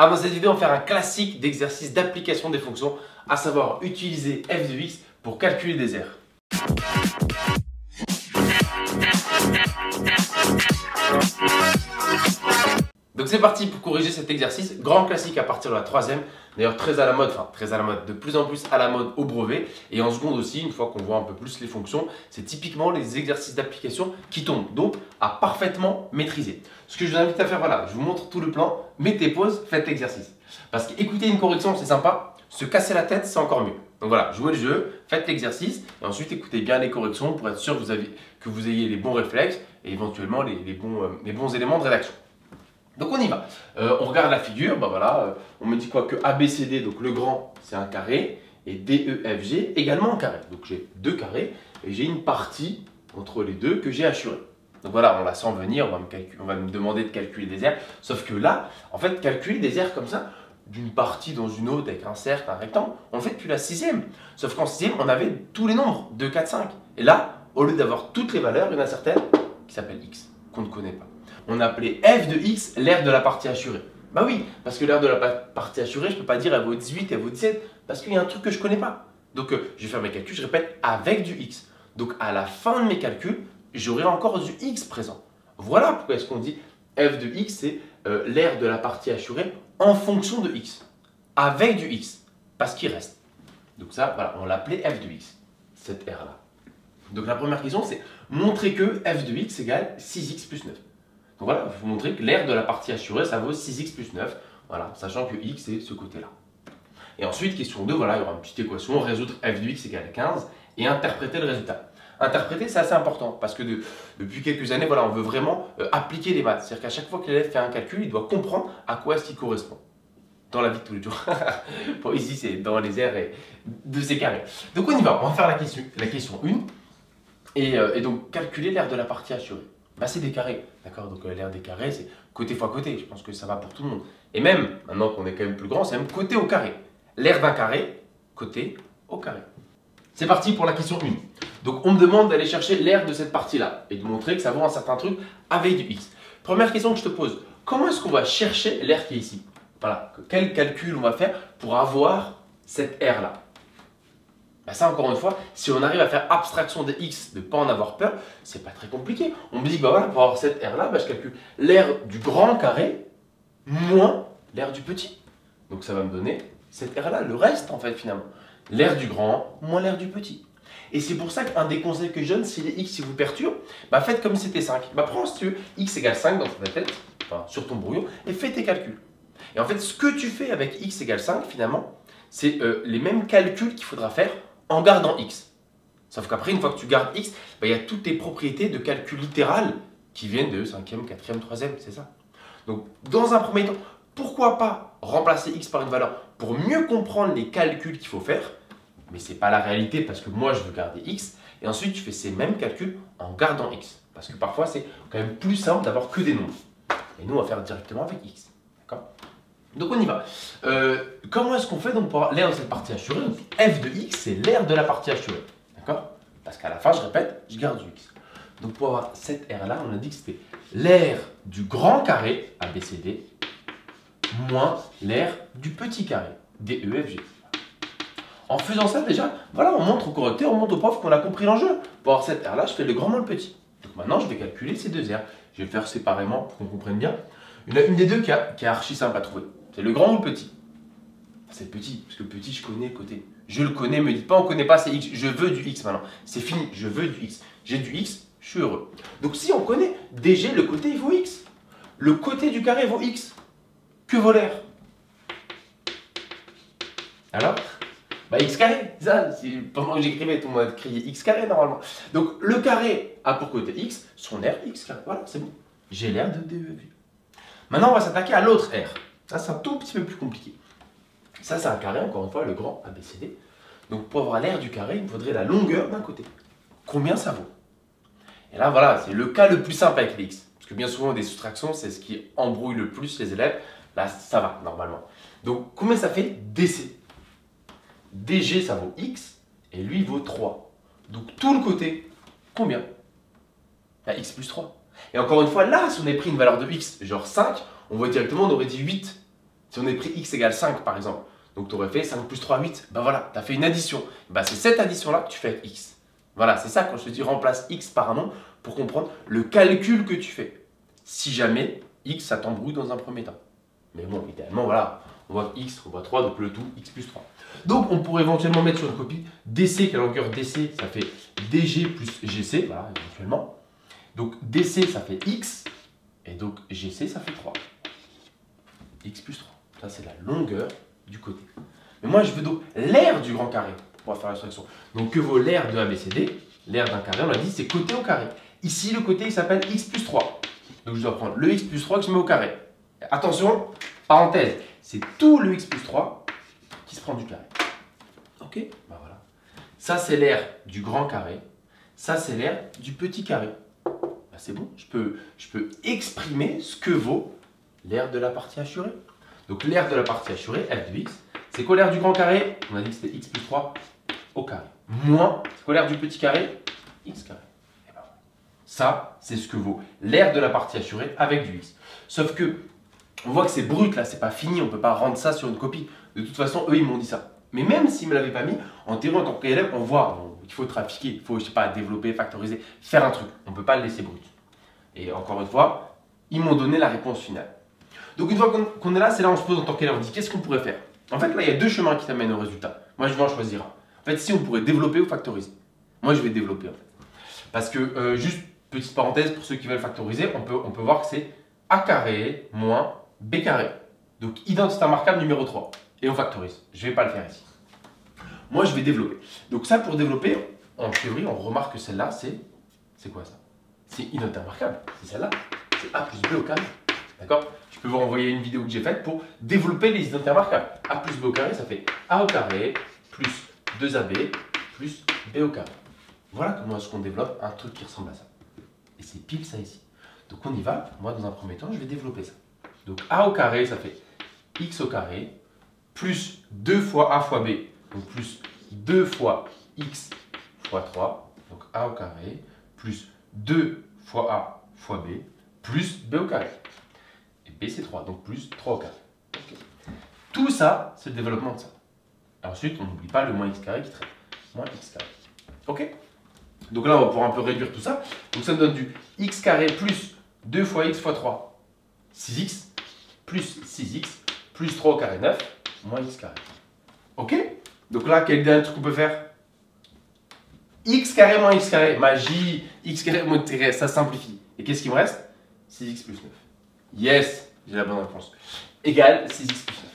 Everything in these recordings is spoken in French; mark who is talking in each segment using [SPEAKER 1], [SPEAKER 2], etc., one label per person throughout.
[SPEAKER 1] Alors dans cette vidéo, on va faire un classique d'exercice d'application des fonctions, à savoir utiliser f de x pour calculer des aires. Donc c'est parti pour corriger cet exercice, grand classique à partir de la troisième, d'ailleurs très à la mode, de plus en plus à la mode au brevet, et en seconde aussi, une fois qu'on voit un peu plus les fonctions, c'est typiquement les exercices d'application qui tombent, donc à parfaitement maîtriser. Ce que je vous invite à faire, voilà, je vous montre tout le plan, mettez pause, faites l'exercice. Parce qu'écouter une correction c'est sympa, se casser la tête c'est encore mieux. Donc voilà, jouez le jeu, faites l'exercice, et ensuite écoutez bien les corrections pour être sûr que vous ayez les bons réflexes, et éventuellement les bons éléments de rédaction. Donc on y va. On regarde la figure, on me dit quoi que ABCD, donc le grand c'est un carré, et DEFG également un carré. Donc j'ai deux carrés et j'ai une partie entre les deux que j'ai assurée. Donc voilà, on la sent venir, on va me demander de calculer des aires. Sauf que là, en fait, calculer des aires comme ça, d'une partie dans une autre avec un cercle, un rectangle, on le fait depuis la sixième. Sauf qu'en sixième, on avait tous les nombres, 2, 4, 5. Et là, au lieu d'avoir toutes les valeurs, il y en a certaines qui s'appellent x, qu'on ne connaît pas. On a appelé f de x l'aire de la partie assurée. Bah oui, parce que l'aire de la partie assurée, je ne peux pas dire elle vaut 18, elle vaut 17, parce qu'il y a un truc que je ne connais pas. Donc je vais faire mes calculs, je répète, avec du x. Donc à la fin de mes calculs, j'aurai encore du x présent. Voilà pourquoi est-ce qu'on dit f de x, c'est l'aire de la partie assurée en fonction de x. Avec du x, parce qu'il reste. Donc ça, voilà, on l'appelait f de x, cette aire-là. Donc la première question, c'est montrer que f de x égale 6x plus 9. Donc voilà, il faut montrer que l'aire de la partie assurée, ça vaut 6x plus 9. Voilà, sachant que x est ce côté-là. Et ensuite, question 2, voilà, il y aura une petite équation, résoudre f de x égale 15 et interpréter le résultat. Interpréter, c'est assez important parce que depuis quelques années, voilà, on veut vraiment appliquer les maths. C'est-à-dire qu'à chaque fois que l'élève fait un calcul, il doit comprendre à quoi est-ce qu'il correspond dans la vie de tous les jours. Bon, ici, c'est dans les aires de ces carrés. Donc on y va, on va faire la question 1 et donc calculer l'aire de la partie assurée. Bah, c'est des carrés, d'accord? Donc l'aire des carrés, c'est côté fois côté. Je pense que ça va pour tout le monde. Et même, maintenant qu'on est quand même plus grand, c'est même côté au carré. L'aire d'un carré, côté au carré. C'est parti pour la question 1. Donc on me demande d'aller chercher l'aire de cette partie-là et de montrer que ça vaut un certain truc avec du x. Première question que je te pose, comment est-ce qu'on va chercher l'aire qui est ici? Voilà, quel calcul on va faire pour avoir cette aire-là? Ben ça, encore une fois, si on arrive à faire abstraction des x, de ne pas en avoir peur, c'est pas très compliqué. On me dit, bah voilà, pour avoir cette aire-là, je calcule l'aire du grand carré moins l'aire du petit. Donc ça va me donner cette aire-là, le reste en fait finalement. L'aire du grand moins l'aire du petit. Et c'est pour ça qu'un des conseils que je donne, si les x vous perturbent, faites comme si c'était 5. Prends si tu veux x égale 5 dans ta tête, enfin sur ton brouillon, et fais tes calculs. Et en fait, ce que tu fais avec x égale 5 finalement, c'est les mêmes calculs qu'il faudra faire en gardant x. Sauf qu'après, une fois que tu gardes x, il y a toutes tes propriétés de calcul littéral qui viennent de 5e, 4e, 3e, c'est ça. Donc, dans un premier temps, pourquoi pas remplacer x par une valeur pour mieux comprendre les calculs qu'il faut faire, mais ce n'est pas la réalité parce que moi, je veux garder x. Et ensuite, tu fais ces mêmes calculs en gardant x. Parce que parfois, c'est quand même plus simple d'avoir que des nombres. Et nous, on va faire directement avec x. D'accord ? Donc on y va. Comment est-ce qu'on fait donc pour l'aire de cette partie assurée? Donc, f de x, c'est l'aire de la partie assurée. D'accord? Parce qu'à la fin, je répète, je garde du x. Donc pour avoir cette aire-là, on a dit que c'était l'aire du grand carré, ABCD, moins l'aire du petit carré, DEFG. En faisant ça, déjà, voilà, on montre au correcteur, on montre au prof qu'on a compris l'enjeu. Pour avoir cette aire-là, je fais le grand moins le petit. Donc maintenant, je vais calculer ces deux aires. Je vais le faire séparément pour qu'on comprenne bien. Il y en a une des deux qui est archi simple à trouver. C'est le grand ou le petit? C'est le petit, parce que le petit, je connais le côté. Je le connais, me dites pas, on ne connaît pas, c'est x. Je veux du x maintenant. C'est fini, je veux du x. J'ai du x, je suis heureux. Donc si on connaît, DG, le côté, il vaut x. Le côté du carré vaut x. Que vaut l'aire? Alors x carré, ça, pendant que j'écrivais, tout le monde a crié x carré normalement. Donc le carré a pour côté x, son aire x carré. Voilà, c'est bon. J'ai l'aire de DEFG. Maintenant, on va s'attaquer à l'autre aire. Ça, c'est un tout petit peu plus compliqué. Ça, c'est un carré, encore une fois, le grand ABCD. Donc, pour avoir l'aire du carré, il me faudrait la longueur d'un côté. Combien ça vaut? Et là, voilà, c'est le cas le plus simple avec les x. Parce que bien souvent, des soustractions, c'est ce qui embrouille le plus les élèves. Là, ça va, normalement. Donc, combien ça fait DC? DG, ça vaut x, et lui, vaut 3. Donc, tout le côté, combien? X plus 3. Et encore une fois, là, si on avait pris une valeur de x, genre 5, on voit directement, on aurait dit 8. Si on est pris x égale 5 par exemple, donc tu aurais fait 5 plus 3, 8, ben voilà, tu as fait une addition. Ben, c'est cette addition-là que tu fais avec x. Voilà, c'est ça quand je te dis remplace x par un nom pour comprendre le calcul que tu fais. Si jamais x, ça t'embrouille dans un premier temps. Mais bon, idéalement, voilà, on voit x, on voit 3, donc le tout, x plus 3. Donc on pourrait éventuellement mettre sur une copie DC, que la longueur DC, ça fait DG plus GC, voilà, éventuellement. Donc DC, ça fait x, et donc GC, ça fait 3. X plus 3. Ça, c'est la longueur du côté. Mais moi, je veux donc l'aire du grand carré pour faire l'abstraction. Donc, que vaut l'aire de ABCD? L'aire d'un carré, on l'a dit, c'est côté au carré. Ici, le côté, il s'appelle x plus 3. Donc, je dois prendre le x plus 3 que je mets au carré. Attention, parenthèse, c'est tout le x plus 3 qui se prend du carré. Ok? Ben voilà. Ça, c'est l'aire du grand carré. Ça, c'est l'aire du petit carré. Ben, c'est bon, je peux exprimer ce que vaut l'aire de la partie assurée. Donc l'aire de la partie assurée, f de x, c'est quoi l'aire du grand carré? On a dit que c'était x plus 3 au carré. Moins, c'est quoi l'aire du petit carré? X carré. Et ben voilà. Ça, c'est ce que vaut l'aire de la partie assurée avec du x. Sauf que, on voit que c'est brut là, c'est pas fini, on peut pas rendre ça sur une copie. De toute façon, eux, ils m'ont dit ça. Mais même s'ils me l'avaient pas mis, en théorie, en tant qu'élève, on voit qu'il faut trafiquer, il faut, je sais pas, développer, factoriser, faire un truc. On peut pas le laisser brut. Et encore une fois, ils m'ont donné la réponse finale. Donc une fois qu'on est là, c'est là où on se pose en tant qu'élève, on dit qu'est-ce qu'on pourrait faire? En fait, là, il y a deux chemins qui t'amènent au résultat. Moi, je vais en choisir un. En fait, si on pourrait développer ou factoriser. Moi, je vais développer, en fait. Parce que, juste, petite parenthèse, pour ceux qui veulent factoriser, on peut voir que c'est a carré moins b carré. Donc, identité remarquable numéro 3. Et on factorise. Je ne vais pas le faire ici. Moi, je vais développer. Donc ça, pour développer, en théorie, on remarque que celle-là, c'est quoi ça? C'est identité remarquable. C'est celle-là. C'est a plus b au carré. D'accord? Je peux vous renvoyer une vidéo que j'ai faite pour développer les identités remarquables. A plus b au carré, ça fait a au carré plus 2ab plus b au carré. Voilà comment est-ce qu'on développe un truc qui ressemble à ça. Et c'est pile ça ici. Donc on y va. Moi, dans un premier temps, je vais développer ça. Donc a au carré, ça fait x au carré plus 2 fois a fois b. Donc plus 2 fois x fois 3. Donc a au carré plus 2 fois a fois b plus b au carré. Et b c'est 3, donc plus 3 au carré. Okay. Tout ça, c'est le développement de ça. Et ensuite, on n'oublie pas le moins x carré qui traite. Moins x carré. Ok? Donc là, on va pouvoir un peu réduire tout ça. Donc ça me donne du x carré plus 2 fois x fois 3, 6x, plus 6x, plus 3 au carré, 9, moins x carré. Ok? Donc là, quel dernier truc qu'on peut faire? X carré moins x carré, magie, x carré moins x carré, ça simplifie. Et qu'est-ce qui me reste? 6x plus 9. Yes, j'ai la bonne réponse. Égal 6x plus 9.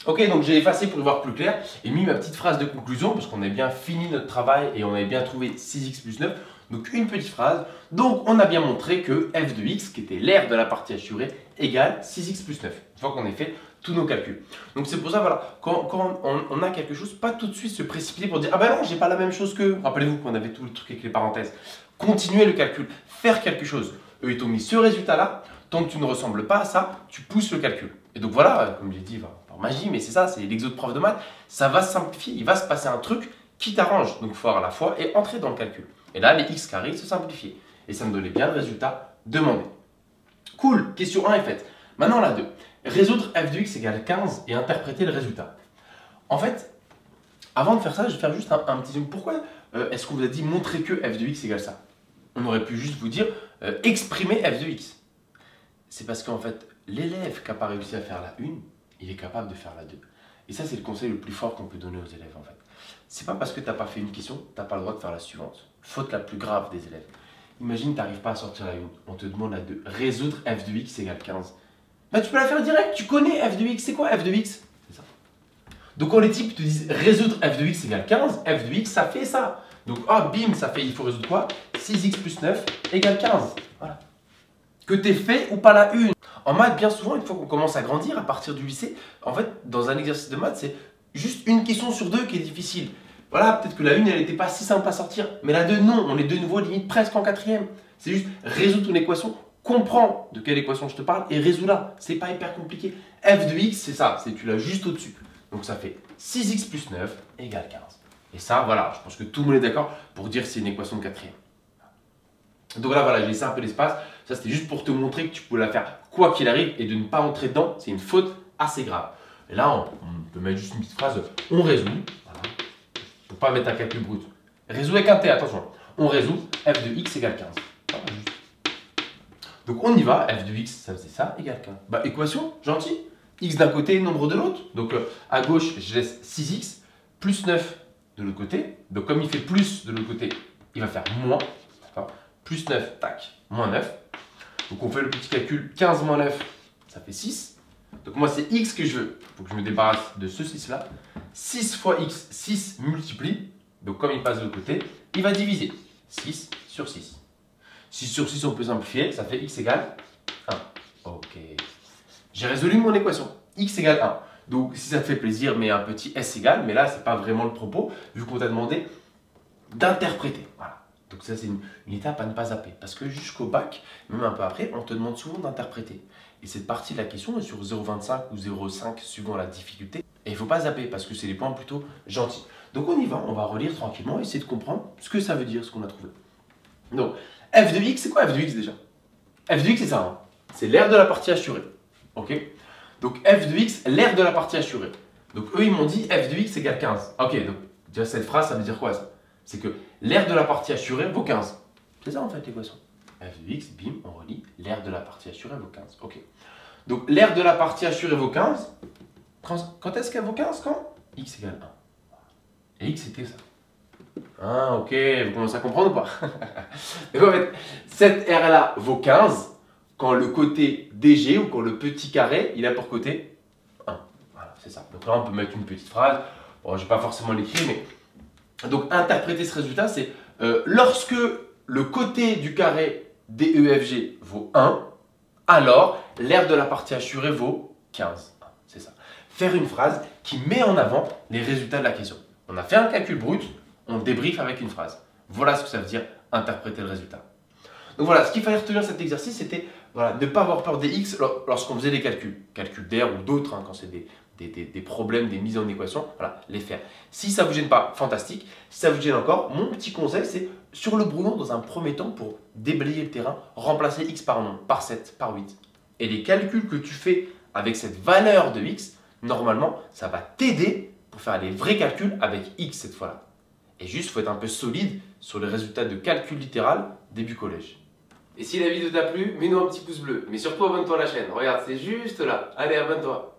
[SPEAKER 1] Ok, donc j'ai effacé pour y voir plus clair et mis ma petite phrase de conclusion parce qu'on a bien fini notre travail et on avait bien trouvé 6x plus 9. Donc une petite phrase. Donc on a bien montré que f de x, qui était l'aire de la partie assurée, égale 6x plus 9. Une fois qu'on ait fait tous nos calculs. Donc c'est pour ça, voilà, quand on a quelque chose, pas tout de suite se précipiter pour dire ah ben non, j'ai pas la même chose que. Rappelez-vous qu'on avait tout le truc avec les parenthèses. Continuez le calcul, faire quelque chose. Eux, ils t'ont mis ce résultat-là. Tant que tu ne ressembles pas à ça, tu pousses le calcul. Et donc voilà, comme j'ai dit, par magie, mais c'est ça, c'est l'exo de prof de maths, ça va se simplifier. Il va se passer un truc qui t'arrange. Donc il faut avoir la foi et entrer dans le calcul. Et là, les x carrés se simplifient. Et ça me donnait bien le résultat demandé. Cool, question 1 est faite. Maintenant la 2. Résoudre f de x égale 15 et interpréter le résultat. En fait, avant de faire ça, je vais faire juste un petit zoom. Pourquoi est-ce qu'on vous a dit montrer que f de x égale ça? On aurait pu juste vous dire exprimer f de x. C'est parce qu'en fait, l'élève qui n'a pas réussi à faire la 1, il est capable de faire la 2. Et ça, c'est le conseil le plus fort qu'on peut donner aux élèves en fait. C'est pas parce que tu n'as pas fait une question, tu n'as pas le droit de faire la suivante. Faute la plus grave des élèves. Imagine, tu n'arrives pas à sortir la 1, on te demande la 2. Résoudre f de x égale 15. Bah, tu peux la faire direct, tu connais f de x. C'est quoi f de x? C'est ça. Donc quand les types te disent résoudre f de x égale 15, f de x ça fait ça. Donc bim, ça fait, il faut résoudre quoi? 6x plus 9 égale 15. Voilà. Que tu aies fait ou pas la 1. En maths, bien souvent, une fois qu'on commence à grandir, à partir du lycée, en fait, dans un exercice de maths, c'est juste une question sur deux qui est difficile. Voilà, peut-être que la 1, elle n'était pas si simple à sortir. Mais la 2, non, on est de nouveau limite presque en 4e. C'est juste résoudre une équation, comprends de quelle équation je te parle et résous-la. C'est pas hyper compliqué. F de x, c'est ça, c'est tu l'as juste au-dessus. Donc ça fait 6x plus 9 égale 15. Et ça, voilà, je pense que tout le monde est d'accord pour dire que c'est une équation de 4e. Donc là, voilà, j'ai laissé un peu d'espace. Ça, c'était juste pour te montrer que tu pouvais la faire quoi qu'il arrive et de ne pas entrer dedans, c'est une faute assez grave. Et là, on peut mettre juste une petite phrase, on résout. Voilà. Pour pas mettre un calcul brut. Résout avec un T, attention. On résout f de x égale 15. Voilà, juste. Donc on y va, f de x, ça faisait ça, égale 15. Bah équation, gentil. X d'un côté, nombre de l'autre. Donc à gauche, je laisse 6x, plus 9 de l'autre côté. Donc comme il fait plus de l'autre côté, il va faire moins. Plus 9, tac, moins 9. Donc on fait le petit calcul, 15 moins 9, ça fait 6. Donc moi c'est x que je veux, il faut que je me débarrasse de ce 6 là. 6 fois x, 6 multiplie, donc comme il passe de l'autre côté, il va diviser. 6 sur 6. 6 sur 6 on peut simplifier, ça fait x égale 1. Ok. J'ai résolu mon équation, x égale 1. Donc si ça te fait plaisir, mets un petit s égale, mais là c'est pas vraiment le propos, vu qu'on t'a demandé d'interpréter. Voilà. Donc ça c'est une étape à ne pas zapper, parce que jusqu'au bac, même un peu après, on te demande souvent d'interpréter. Et cette partie de la question est sur 0,25 ou 0,5 suivant la difficulté. Et il ne faut pas zapper, parce que c'est des points plutôt gentils. Donc on y va, on va relire tranquillement, essayer de comprendre ce que ça veut dire, ce qu'on a trouvé. Donc f de x, c'est quoi f de x déjà? F de x c'est ça, hein, c'est l'aire de la partie assurée. Ok. Donc f de x, l'aire de la partie assurée. Donc eux ils m'ont dit f de x égale 15. Ok, donc déjà cette phrase ça veut dire quoi ça? C'est que l'aire de la partie assurée vaut 15. C'est ça en fait l'équation. f de x, bim, on relit, l'aire de la partie assurée vaut 15. Ok. Donc l'aire de la partie assurée vaut 15. Quand est-ce qu'elle vaut 15? Quand x égale 1. Et x c'était ça. Ah ok, vous commencez à comprendre ou pas? Donc en fait, cette aire là vaut 15 quand le côté DG ou quand le petit carré, il a pour côté 1. Voilà, c'est ça. Donc là on peut mettre une petite phrase. Bon, je ne vais pas forcément l'écrire, mais donc, interpréter ce résultat, c'est lorsque le côté du carré DEFG vaut 1, alors l'aire de la partie assurée vaut 15. C'est ça. Faire une phrase qui met en avant les résultats de la question. On a fait un calcul brut, on débriefe avec une phrase. Voilà ce que ça veut dire interpréter le résultat. Donc voilà, ce qu'il fallait retenir de cet exercice, c'était voilà, ne pas avoir peur des x lorsqu'on faisait des calculs. Calculs d'air ou d'autres, hein, quand c'est des problèmes, des mises en équation, voilà, les faire. Si ça ne vous gêne pas, fantastique. Si ça vous gêne encore, mon petit conseil, c'est sur le brouillon, dans un premier temps, pour déblayer le terrain, remplacer x par non, par 7, par 8. Et les calculs que tu fais avec cette valeur de x, normalement, ça va t'aider pour faire les vrais calculs avec x cette fois-là. Et juste, il faut être un peu solide sur les résultats de calcul littéral début collège. Et si la vidéo t'a plu, mets-nous un petit pouce bleu. Mais surtout, abonne-toi à la chaîne. Regarde, c'est juste là. Allez, abonne-toi.